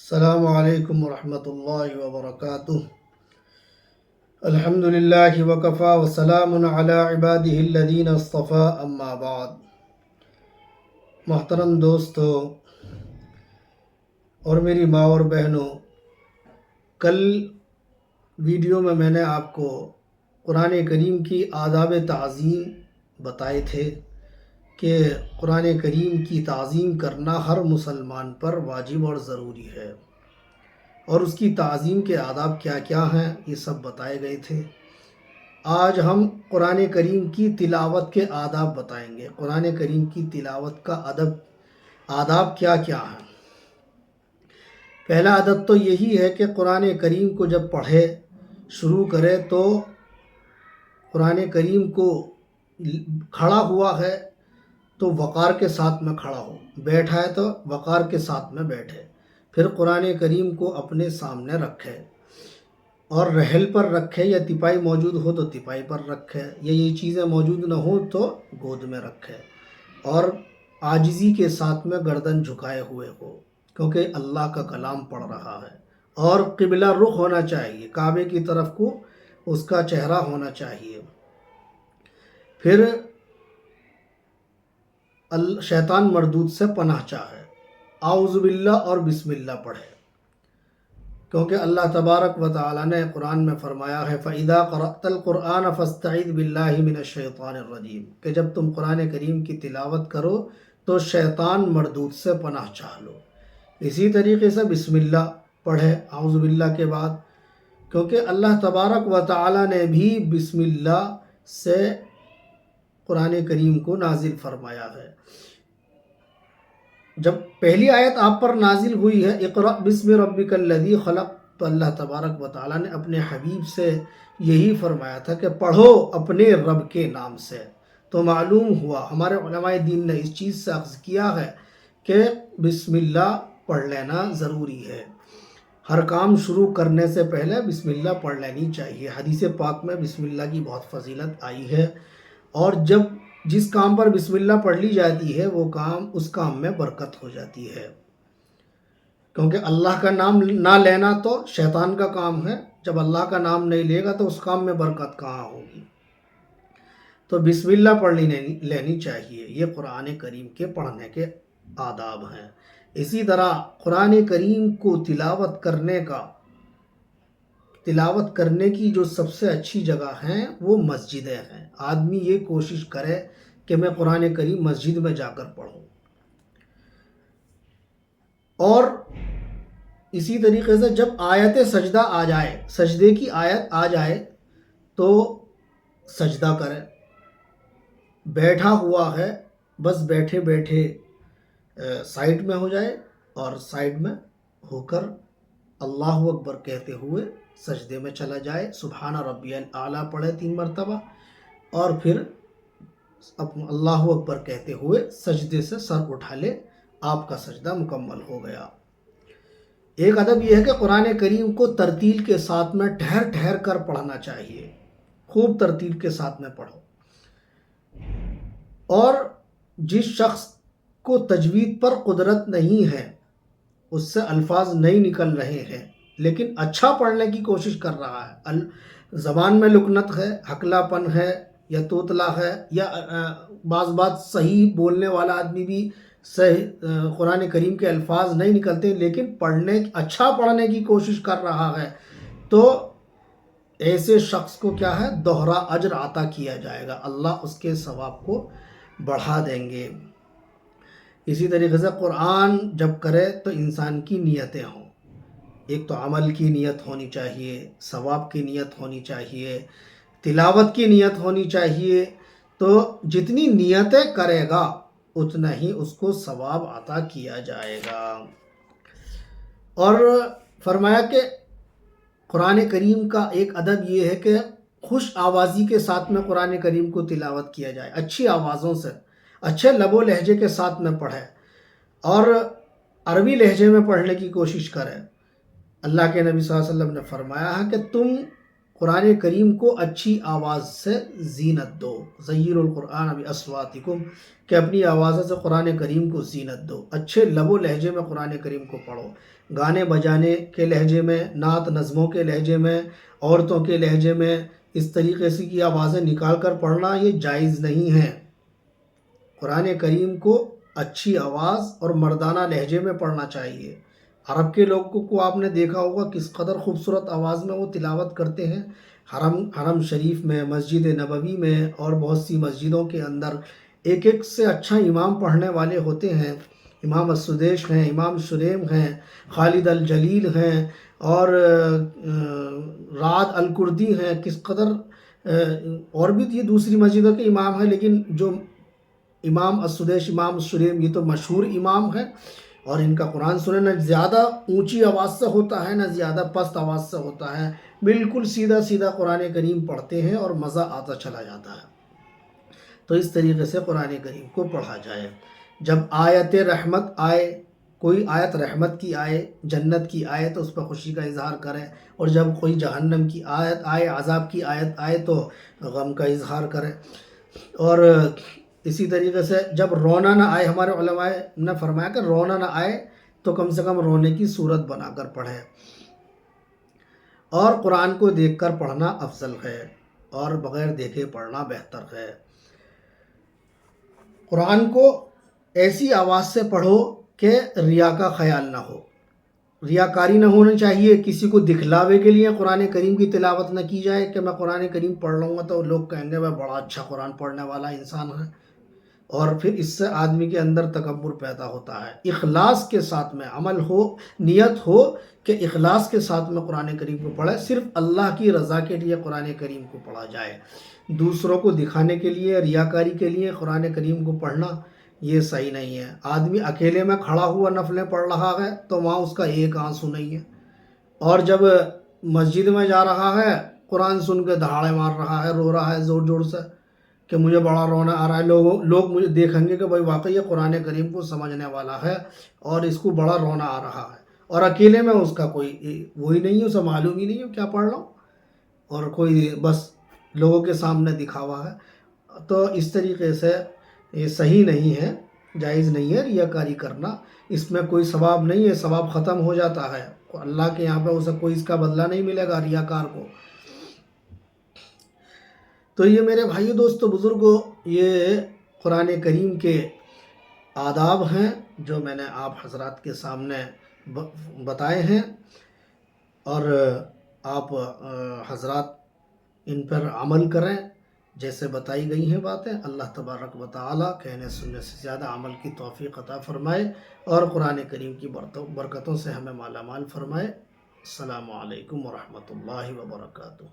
السلام علیکم ورحمۃ اللہ وبرکاتہ۔ الحمد للہ وکفا وسلام علی عبادہ الذین اصطفیٰ، اما بعد۔ محترم دوستو اور میری ماں اور بہنوں، کل ویڈیو میں نے آپ کو قرآن کریم کی آداب تعظیم بتائے تھے کہ قرآن کریم کی تعظیم کرنا ہر مسلمان پر واجب اور ضروری ہے، اور اس کی تعظیم کے آداب کیا کیا ہیں یہ سب بتائے گئے تھے۔ آج ہم قرآن کریم کی تلاوت کے آداب بتائیں گے۔ قرآن کریم کی تلاوت کا آداب کیا کیا ہیں۔ پہلا ادب تو یہی ہے کہ قرآن کریم کو جب پڑھے شروع کرے تو قرآن کریم کو کھڑا ہوا ہے تو وقار کے ساتھ میں کھڑا ہو، بیٹھا ہے تو وقار کے ساتھ میں بیٹھے، پھر قرآن کریم کو اپنے سامنے رکھے، اور رحل پر رکھے یا تپائی موجود ہو تو تپائی پر رکھے، یا یہ چیزیں موجود نہ ہوں تو گود میں رکھے، اور عاجزی کے ساتھ میں گردن جھکائے ہوئے ہو، کیونکہ اللہ کا کلام پڑھ رہا ہے، اور قبلہ رخ ہونا چاہیے، کعبے کی طرف کو اس کا چہرہ ہونا چاہیے۔ پھر شیطان مردود سے پناہ چاہے، اعوذ باللہ اور بسم اللہ پڑھے، کیونکہ اللہ تبارک و تعالی نے قرآن میں فرمایا ہے فَإِذَا قَرَأْتَ الْقُرْآنَ فَاسْتَعِذْ بِاللَّهِ مِنَ الشَّيْطَانِ الرَّجِيمِ، کہ جب تم قرآن کریم کی تلاوت کرو تو شیطان مردود سے پناہ چاہ لو۔ اسی طریقے سے بسم اللہ پڑھے اعوذ باللہ کے بعد، کیونکہ اللہ تبارک و تعالی نے بھی بسم اللہ سے قرآن کریم کو نازل فرمایا ہے۔ جب پہلی آیت آپ پر نازل ہوئی ہے اقرأ بسم ربک الذی خلق، تو اللہ تبارک و تعالیٰ نے اپنے حبیب سے یہی فرمایا تھا کہ پڑھو اپنے رب کے نام سے۔ تو معلوم ہوا، ہمارے علماء دین نے اس چیز سے اخذ کیا ہے کہ بسم اللہ پڑھ لینا ضروری ہے، ہر کام شروع کرنے سے پہلے بسم اللہ پڑھ لینی چاہیے۔ حدیث پاک میں بسم اللہ کی بہت فضیلت آئی ہے، اور جب جس کام پر بسم اللہ پڑھ لی جاتی ہے وہ کام اس کام میں برکت ہو جاتی ہے، کیونکہ اللہ کا نام نہ لینا تو شیطان کا کام ہے، جب اللہ کا نام نہیں لے گا تو اس کام میں برکت کہاں ہوگی۔ تو بسم اللہ پڑھ لینی چاہیے، یہ قرآن کریم کے پڑھنے کے آداب ہیں۔ اسی طرح قرآن کریم کو تلاوت کرنے کی جو سب سے اچھی جگہ ہیں وہ مسجدیں ہیں۔ آدمی یہ کوشش کرے کہ میں قرآن کریم مسجد میں جا کر پڑھوں، اور اسی طریقے سے جب آیت سجدہ آ جائے، سجدے کی آیت آ جائے تو سجدہ کرے۔ بیٹھا ہوا ہے، بس بیٹھے بیٹھے سائیڈ میں ہو جائے، اور سائیڈ میں ہو کر اللہ اکبر کہتے ہوئے سجدے میں چلا جائے، سبحان ربی الاعلیٰ پڑھے 3 مرتبہ، اور پھر اللہ اکبر کہتے ہوئے سجدے سے سر اٹھا لے، آپ کا سجدہ مکمل ہو گیا۔ ایک ادب یہ ہے کہ قرآن کریم کو ترتیل کے ساتھ میں ٹھہر ٹھہر کر پڑھنا چاہیے، خوب ترتیل کے ساتھ میں پڑھو۔ اور جس شخص کو تجوید پر قدرت نہیں ہے، اس سے الفاظ نہیں نکل رہے ہیں، لیکن اچھا پڑھنے کی کوشش کر رہا ہے، زبان میں لکنت ہے، ہکلا پن ہے، یا توتلا ہے، یا بعض بات صحیح بولنے والا آدمی بھی صحیح قرآن کریم کے الفاظ نہیں نکلتے، لیکن اچھا پڑھنے کی کوشش کر رہا ہے، تو ایسے شخص کو کیا ہے، دوہرا اجر عطا کیا جائے گا، اللہ اس کے ثواب کو بڑھا دیں گے۔ اسی طریقے سے قرآن جب کرے تو انسان کی نیتیں ہوں، ایک تو عمل کی نیت ہونی چاہیے، ثواب کی نیت ہونی چاہیے، تلاوت کی نیت ہونی چاہیے، تو جتنی نیتیں کرے گا اتنا ہی اس کو ثواب عطا کیا جائے گا۔ اور فرمایا کہ قرآن کریم کا ایک ادب یہ ہے کہ خوش آوازی کے ساتھ میں قرآن کریم کو تلاوت کیا جائے، اچھی آوازوں سے، اچھے لب و لہجے کے ساتھ میں پڑھے، اور عربی لہجے میں پڑھنے کی کوشش کرے۔ اللہ کے نبی صلی اللہ علیہ وسلم نے فرمایا ہے کہ تم قرآن کریم کو اچھی آواز سے زینت دو، زینوا القرآن باصواتکم، کہ اپنی آوازوں سے قرآن کریم کو زینت دو، اچھے لب و لہجے میں قرآن کریم کو پڑھو۔ گانے بجانے کے لہجے میں، نعت نظموں کے لہجے میں، عورتوں کے لہجے میں اس طریقے سے کی آوازیں نکال کر پڑھنا یہ جائز نہیں ہے۔ قرآن کریم کو اچھی آواز اور مردانہ لہجے میں پڑھنا چاہیے۔ عرب کے لوگوں کو آپ نے دیکھا ہوگا کس قدر خوبصورت آواز میں وہ تلاوت کرتے ہیں۔ حرم شریف میں، مسجد نبوی میں اور بہت سی مسجدوں کے اندر ایک ایک سے اچھا امام پڑھنے والے ہوتے ہیں۔ امام السدیش ہیں، امام شریم ہیں، خالد الجلیل ہیں اور رعد الکردی ہیں، کس قدر اور بھی یہ دوسری مسجدوں کے امام ہیں، لیکن جو امام السدیش، امام الشریم یہ تو مشہور امام ہیں، اور ان کا قرآن سنیں نہ زیادہ اونچی آواز سے ہوتا ہے نہ زیادہ پست آواز سے ہوتا ہے، بالکل سیدھا سیدھا قرآن کریم پڑھتے ہیں اور مزہ آتا چلا جاتا ہے۔ تو اس طریقے سے قرآن کریم کو پڑھا جائے۔ جب آیت رحمت آئے، کوئی آیت رحمت کی آئے، جنت کی آئے تو اس پر خوشی کا اظہار کریں، اور جب کوئی جہنم کی آیت آئے، عذاب کی آیت آئے تو غم کا اظہار کریں۔ اور اسی طریقے سے جب رونا نہ آئے، ہمارے علماء نے فرمایا کہ رونا نہ آئے تو کم سے کم رونے کی صورت بنا کر پڑھیں، اور قرآن کو دیکھ کر پڑھنا افضل ہے اور بغیر دیکھے پڑھنا بہتر ہے۔ قرآن کو ایسی آواز سے پڑھو کہ ریا کا خیال نہ ہو، ریاکاری نہ ہونی چاہیے، کسی کو دکھلاوے کے لیے قرآن کریم کی تلاوت نہ کی جائے کہ میں قرآن کریم پڑھ لوں گا تو لوگ کہیں گے وہ بڑا اچھا قرآن پڑھنے والا انسان ہے، اور پھر اس سے آدمی کے اندر تکبر پیدا ہوتا ہے۔ اخلاص کے ساتھ میں عمل ہو، نیت ہو کہ اخلاص کے ساتھ میں قرآن کریم کو پڑھے، صرف اللہ کی رضا کے لیے قرآن کریم کو پڑھا جائے۔ دوسروں کو دکھانے کے لیے، ریاکاری کے لیے قرآن کریم کو پڑھنا یہ صحیح نہیں ہے۔ آدمی اکیلے میں کھڑا ہوا نفلیں پڑھ رہا ہے تو وہاں اس کا ایک آنسو نہیں ہے، اور جب مسجد میں جا رہا ہے قرآن سن کے دہاڑے مار رہا ہے، رو رہا ہے زور زور سے کہ مجھے بڑا رونا آ رہا ہے، لوگ مجھے دیکھیں گے کہ بھائی واقعی یہ قرآن کریم کو سمجھنے والا ہے اور اس کو بڑا رونا آ رہا ہے، اور اکیلے میں اس کا کوئی وہی نہیں ہے، اسے معلوم ہی نہیں ہے کیا پڑھ رہا ہوں، اور کوئی بس لوگوں کے سامنے دکھاوا ہے۔ تو اس طریقے سے یہ صحیح نہیں ہے، جائز نہیں ہے ریاکاری کرنا، اس میں کوئی ثواب نہیں ہے، ثواب ختم ہو جاتا ہے، اللہ کے یہاں پہ اسے کوئی اس کا بدلہ نہیں ملے گا ریاکار کو۔ تو یہ میرے بھائیو دوستو بزرگوں، یہ قرآن کریم کے آداب ہیں جو میں نے آپ حضرات کے سامنے بتائے ہیں، اور آپ حضرات ان پر عمل کریں جیسے بتائی گئی ہیں باتیں۔ اللہ تبارک و تعالی کہنے سننے سے زیادہ عمل کی توفیق عطا فرمائے، اور قرآن کریم کی برکتوں سے ہمیں مالا مال فرمائے۔ السلام علیکم ورحمۃ اللہ وبرکاتہ۔